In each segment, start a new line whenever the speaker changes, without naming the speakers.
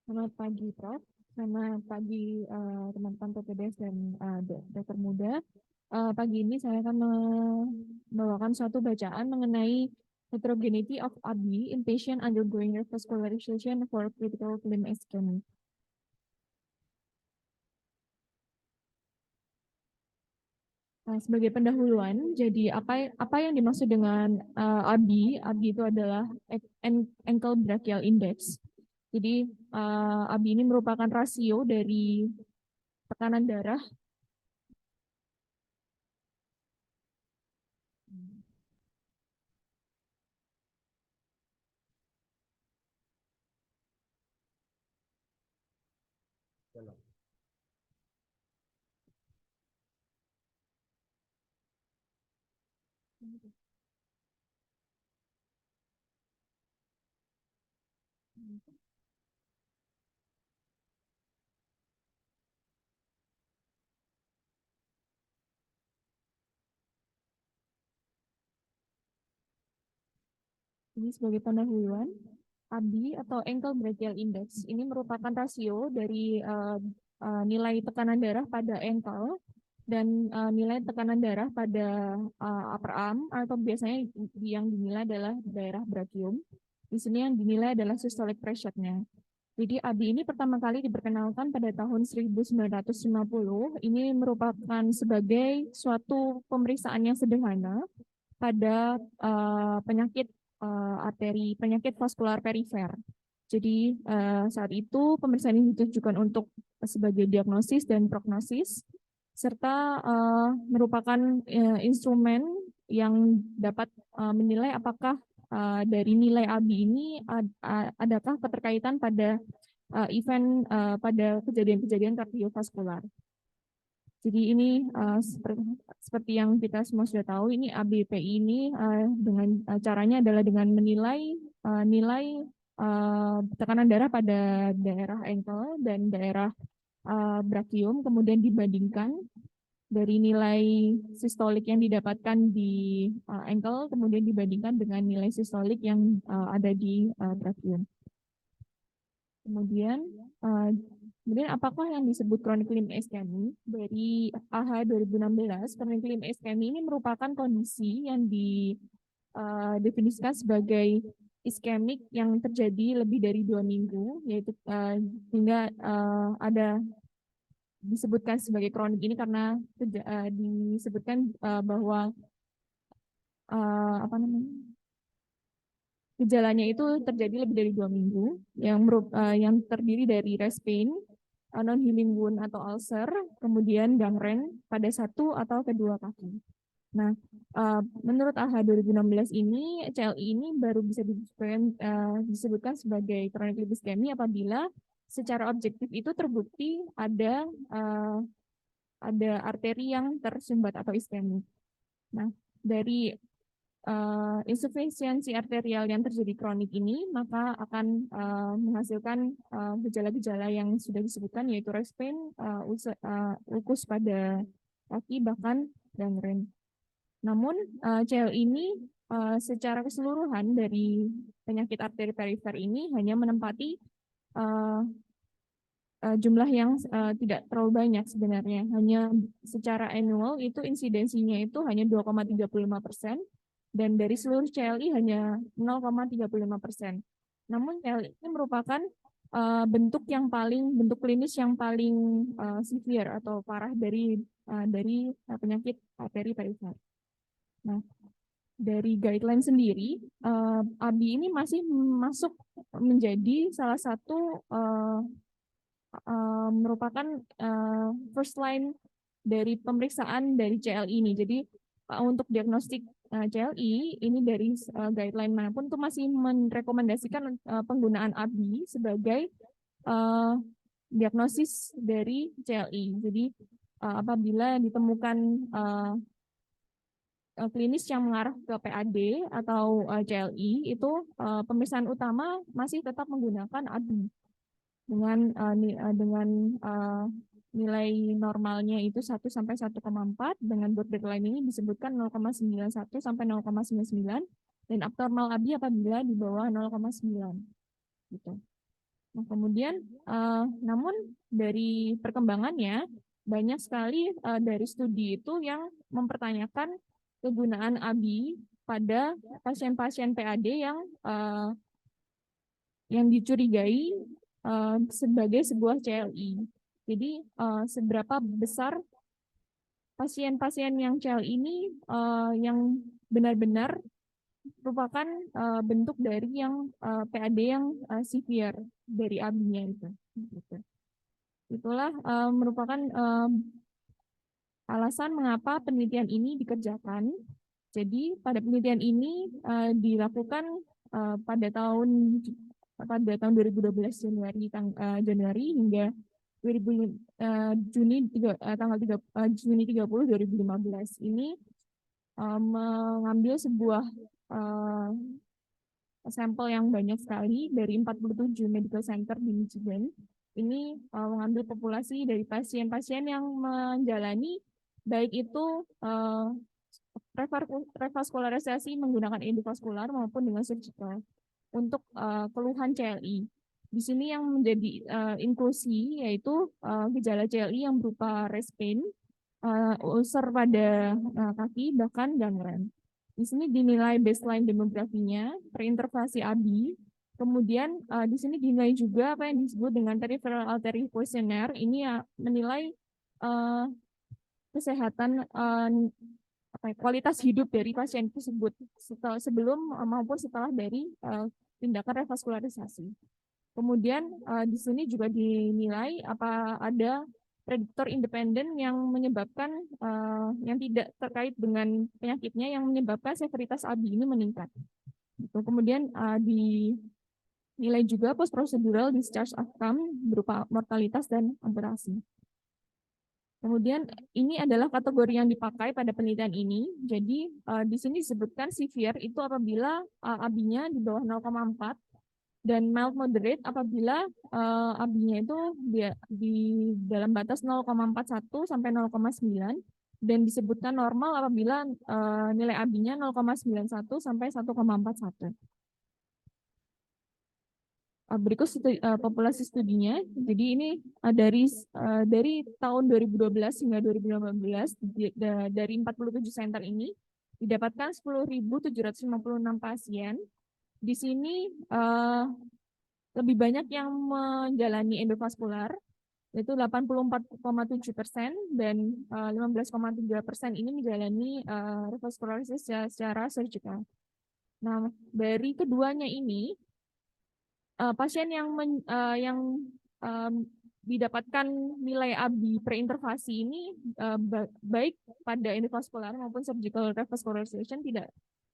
Selamat pagi, Prof. Selamat pagi, teman-teman PPDS dan dokter muda. Pagi ini saya akan membawakan suatu bacaan mengenai heterogeneity of ABI in patient undergoing revascularization for critical limb ischemia. Sebagai pendahuluan, jadi apa yang dimaksud dengan ABI? ABI itu adalah ankle brachial index. Jadi ABI ini merupakan rasio dari tekanan darah ini sebagai pendahuluan. ABI atau ankle brachial index ini merupakan rasio dari nilai tekanan darah pada ankle dan nilai tekanan darah pada upper arm atau biasanya yang dinilai adalah daerah brachium. Di sini yang dinilai adalah systolic pressure-nya. Jadi ABI ini pertama kali diperkenalkan pada tahun 1950. Ini merupakan sebagai suatu pemeriksaan yang sederhana pada penyakit vaskular perifer. Jadi saat itu pemeriksaan ini ditujukan untuk sebagai diagnosis dan prognosis serta merupakan instrumen yang dapat menilai apakah dari nilai ABI ini adakah keterkaitan pada pada kejadian-kejadian kardiovaskular. Jadi ini seperti yang kita semua sudah tahu, ini ABPI ini dengan caranya adalah dengan menilai nilai tekanan darah pada daerah ankle dan daerah brachium, kemudian dibandingkan dari nilai sistolik yang didapatkan di ankle, kemudian dibandingkan dengan nilai sistolik yang ada di brachium. Kemudian apakah yang disebut chronic limb ischemia? Dari AHA 2016, chronic limb ischemia ini merupakan kondisi yang didefinisikan sebagai iskemik yang terjadi lebih dari 2 minggu, yaitu hingga ada disebutkan sebagai kronik ini karena disebutkan bahwa gejalanya itu terjadi lebih dari 2 minggu, yang terdiri dari rest pain, non-healing wound atau ulcer, kemudian gangren pada satu atau kedua kaki. Nah, menurut AHA 2016 ini, CLI ini baru bisa disebutkan sebagai chronic limb ischemia apabila secara objektif itu terbukti ada arteri yang tersumbat atau iskemik. Nah, dari insufisiensi arterial yang terjadi kronik ini, maka akan menghasilkan gejala-gejala yang sudah disebutkan, yaitu rest pain, ulkus pada kaki, bahkan gangren. Namun, CL ini secara keseluruhan dari penyakit arteri perifer ini hanya menempati jumlah yang tidak terlalu banyak sebenarnya. Hanya secara annual itu insidensinya itu hanya 2,35%. Dan dari seluruh CLI hanya 0,35%. Namun CLI ini merupakan bentuk klinis yang paling severe atau parah dari penyakit arteri perifer. Nah, dari guideline sendiri, ABI ini masih masuk menjadi salah satu merupakan first line dari pemeriksaan dari CLI ini. Jadi untuk diagnostik CLI ini dari guideline manapun itu masih merekomendasikan penggunaan ABI sebagai diagnosis dari CLI. Jadi apabila ditemukan klinis yang mengarah ke PAD atau CLI itu pemeriksaan utama masih tetap menggunakan ABI dengan nilai normalnya itu 1 sampai 1,4, dengan borderline ini disebutkan 0,91 sampai 0,99, dan abnormal ABI apabila di bawah 0,9 gitu. Nah, kemudian, namun dari perkembangannya, banyak sekali dari studi itu yang mempertanyakan kegunaan ABI pada pasien-pasien PAD yang dicurigai sebagai sebuah CLI. Jadi, seberapa besar pasien-pasien yang CLI ini yang benar-benar merupakan bentuk dari yang PAD yang severe dari ABI-nya itu. Gitu. Itulah merupakan alasan mengapa penelitian ini dikerjakan. Jadi pada penelitian ini dilakukan pada tahun 2012 Januari hingga 2000, Juni 30 2015 ini mengambil sebuah sampel yang banyak sekali dari 47 medical center di Michigan. Ini mengambil populasi dari pasien-pasien yang menjalani baik itu revaskularisasi menggunakan endovaskular maupun dengan surgical untuk keluhan CLI. Di sini yang menjadi inklusi yaitu gejala CLI yang berupa rest pain, ulcer pada kaki, bahkan gangren. Di sini dinilai baseline demografinya, reintervalasi ABI, kemudian di sini dinilai juga apa yang disebut dengan peripheral artery questionnaire. Ini menilai kesehatan kualitas hidup dari pasien tersebut sebelum maupun setelah dari tindakan revaskularisasi. Kemudian di sini juga dinilai apa ada prediktor independen yang menyebabkan yang tidak terkait dengan penyakitnya yang menyebabkan severitas ABI ini meningkat. Kemudian dinilai juga post procedural discharge outcome berupa mortalitas dan amputasi. Kemudian ini adalah kategori yang dipakai pada penelitian ini. Jadi di sini disebutkan severe itu apabila ABI-nya di bawah 0,4 dan mild moderate apabila ABI-nya itu di dalam batas 0,41 sampai 0,9 dan disebutkan normal apabila nilai ABI-nya 0,91 sampai 1,41. Berikut populasi studinya. Jadi ini dari tahun 2012 hingga 2015 dari 47 center ini didapatkan 10.756 pasien. Di sini lebih banyak yang menjalani endovaskular, yaitu 84,7% dan 15,3% ini menjalani revaskularisasi secara surgical. Nah, dari keduanya ini pasien yang didapatkan nilai ABI preintervasi ini baik pada endovaskular maupun surgical revaskularization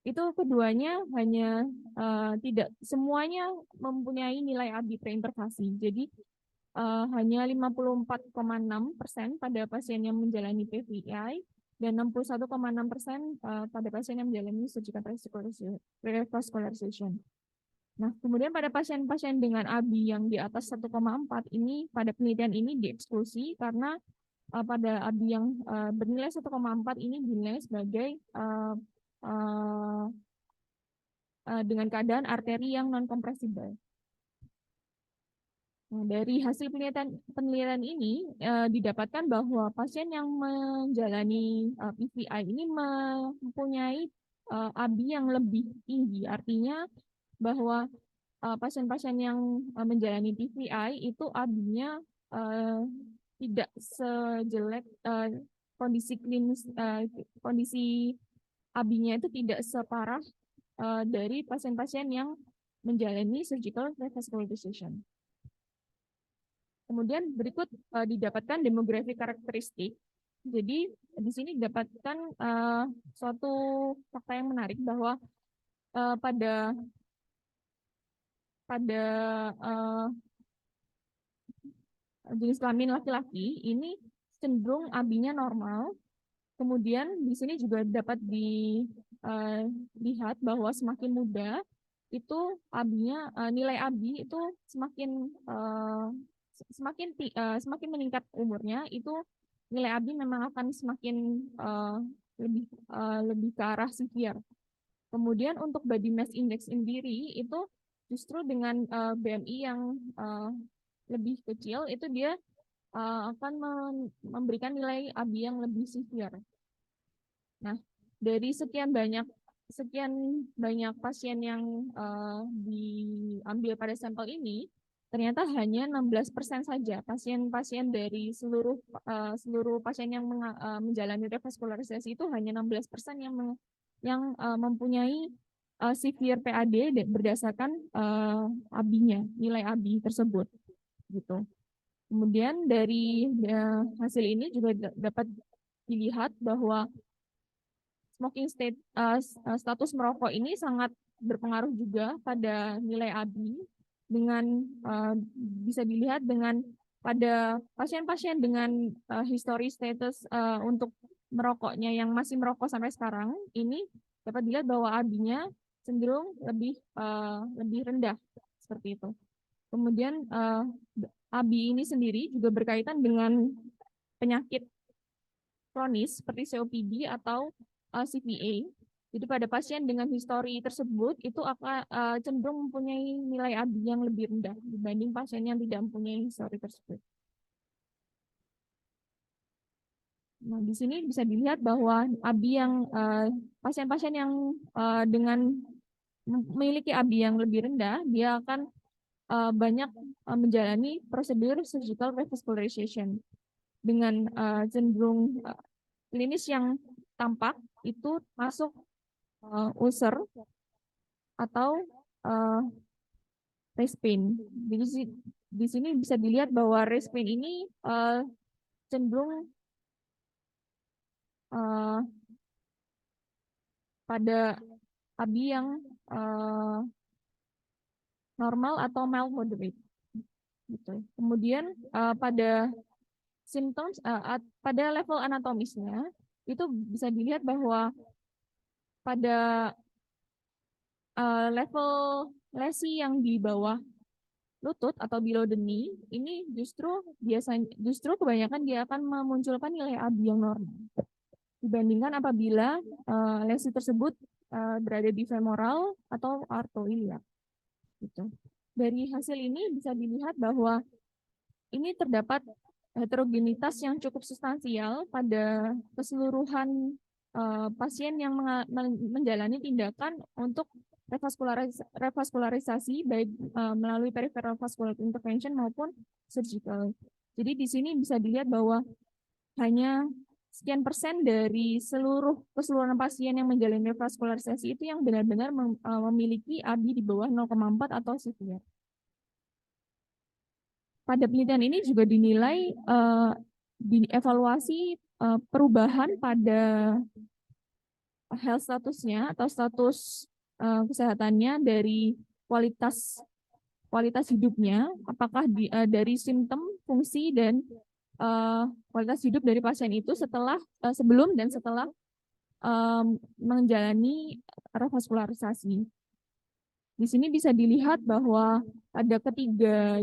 itu keduanya hanya tidak semuanya mempunyai nilai ABI preintervasi. Jadi hanya 54,6% pada pasien yang menjalani PVI dan 61,6% pada pasien yang menjalani surgical revaskularization. Nah, kemudian pada pasien-pasien dengan ABI yang di atas 1,4 ini pada penelitian ini dieksklusi karena pada ABI yang bernilai 1,4 ini dinilai sebagai dengan keadaan arteri yang non-kompresibel. Nah, dari hasil penelitian ini didapatkan bahwa pasien yang menjalani PVI ini mempunyai ABI yang lebih tinggi, artinya bahwa pasien-pasien yang menjalani PVI itu ABI-nya tidak sejelek kondisi klinis, kondisi ABI-nya itu tidak separah dari pasien-pasien yang menjalani surgical revaskularization. Kemudian berikut didapatkan demografi karakteristik. Jadi di sini didapatkan suatu fakta yang menarik bahwa pada jenis kelamin laki-laki ini cenderung ABI-nya normal. Kemudian di sini juga dapat dilihat bahwa semakin muda itu ABI-nya nilai ABI itu semakin meningkat umurnya itu nilai ABI memang akan semakin lebih ke arah severe. Kemudian untuk body mass index sendiri itu justru dengan BMI yang lebih kecil itu dia akan memberikan nilai ABI yang lebih severe. Nah, dari sekian banyak pasien yang diambil pada sampel ini, ternyata hanya 16% saja pasien-pasien dari seluruh pasien yang menjalani revaskularisasi itu hanya 16% yang mempunyai severe PAD berdasarkan ABI-nya, nilai ABI tersebut, gitu. Kemudian dari hasil ini juga dapat dilihat bahwa smoking status merokok ini sangat berpengaruh juga pada nilai ABI dengan bisa dilihat dengan pada pasien-pasien dengan history status untuk merokoknya yang masih merokok sampai sekarang ini dapat dilihat bahwa ABI-nya cenderung lebih rendah seperti itu. Kemudian ABI ini sendiri juga berkaitan dengan penyakit kronis seperti COPD atau CVA. Jadi pada pasien dengan histori tersebut itu akan cenderung mempunyai nilai ABI yang lebih rendah dibanding pasien yang tidak mempunyai histori tersebut. Nah, di sini bisa dilihat bahwa ABI yang pasien-pasien yang dengan memiliki ABI yang lebih rendah, dia akan banyak menjalani prosedur surgical revaskularization dengan cenderung klinis yang tampak itu masuk ulcer atau raised pain. Jadi di sini bisa dilihat bahwa raised pain ini cenderung pada ABI yang normal atau mild moderate. Gitu. Kemudian pada symptoms pada level anatomisnya itu bisa dilihat bahwa pada level lesi yang di bawah lutut atau below the knee ini justru kebanyakan dia akan memunculkan nilai ABI yang normal dibandingkan apabila lesi tersebut berada di femoral atau artoiliac. Gitu. Dari hasil ini bisa dilihat bahwa ini terdapat heterogenitas yang cukup substansial pada keseluruhan pasien yang menjalani tindakan untuk revaskularisasi baik melalui peripheral vascular intervention maupun surgical. Jadi di sini bisa dilihat bahwa hanya sekian persen dari keseluruhan pasien yang menjalani revaskularisasi itu yang benar-benar memiliki ABI di bawah 0,4 atau severe. Pada penelitian ini juga dinilai dievaluasi perubahan pada health statusnya atau status kesehatannya dari kualitas hidupnya, apakah dari simptom, fungsi, dan kualitas hidup dari pasien itu sebelum dan setelah menjalani revaskularisasi. Di sini bisa dilihat bahwa ada ketiga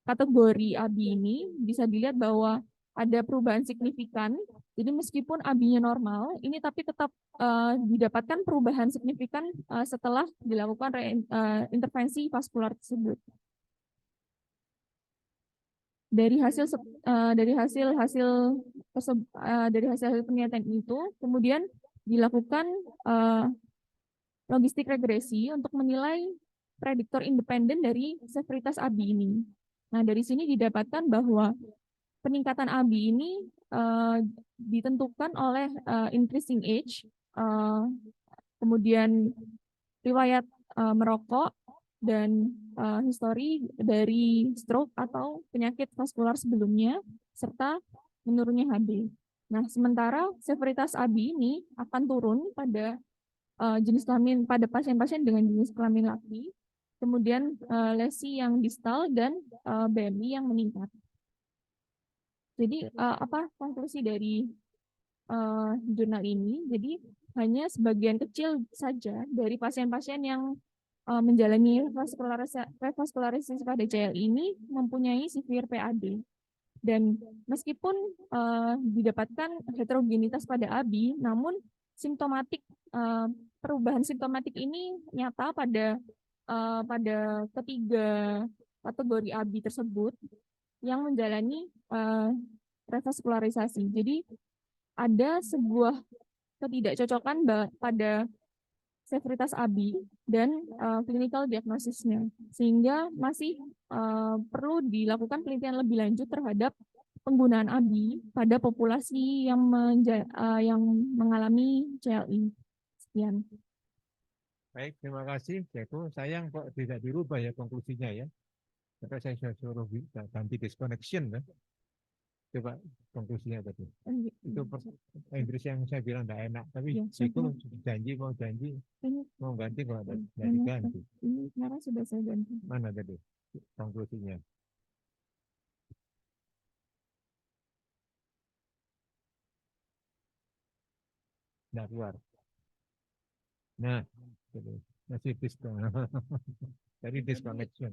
kategori ABI ini bisa dilihat bahwa ada perubahan signifikan. Jadi meskipun ABI-nya normal, ini tapi tetap didapatkan perubahan signifikan setelah dilakukan intervensi vaskular tersebut. Dari hasil penelitian itu kemudian dilakukan logistik regresi untuk menilai prediktor independen dari severitas ABI ini. Nah, dari sini didapatkan bahwa peningkatan ABI ini ditentukan oleh increasing age, kemudian riwayat merokok, dan histori dari stroke atau penyakit vaskular sebelumnya, serta menurunnya HB. Nah, sementara severitas ABI ini akan turun pada jenis kelamin pada pasien-pasien dengan jenis kelamin laki, kemudian lesi yang distal dan BMI yang meningkat. Jadi apa konklusi dari jurnal ini? Jadi hanya sebagian kecil saja dari pasien-pasien yang menjalani revaskularisasi pada CL ini mempunyai severe PAD. Dan meskipun didapatkan heterogenitas pada ABI, namun perubahan simptomatik ini nyata pada pada ketiga kategori ABI tersebut yang menjalani revaskularisasi. Jadi ada sebuah ketidakcocokan pada severitas ABI dan clinical diagnosisnya, sehingga masih perlu dilakukan penelitian lebih lanjut terhadap penggunaan ABI pada populasi yang mengalami CLI. Sekian.
Baik, terima kasih. Jeko, sayang kok tidak dirubah ya konklusinya ya. Maka saya suruh ganti disconnection kan. Coba konklusinya tadi. Itu Inggris yang saya bilang tidak enak. Tapi
Ya,
Jeko janji mau ganti kok tidak diganti.
Ini sekarang sudah saya ganti.
Mana tadi konklusinya? Tidak keluar. Nah, masih disconnection. Tadi disconnection.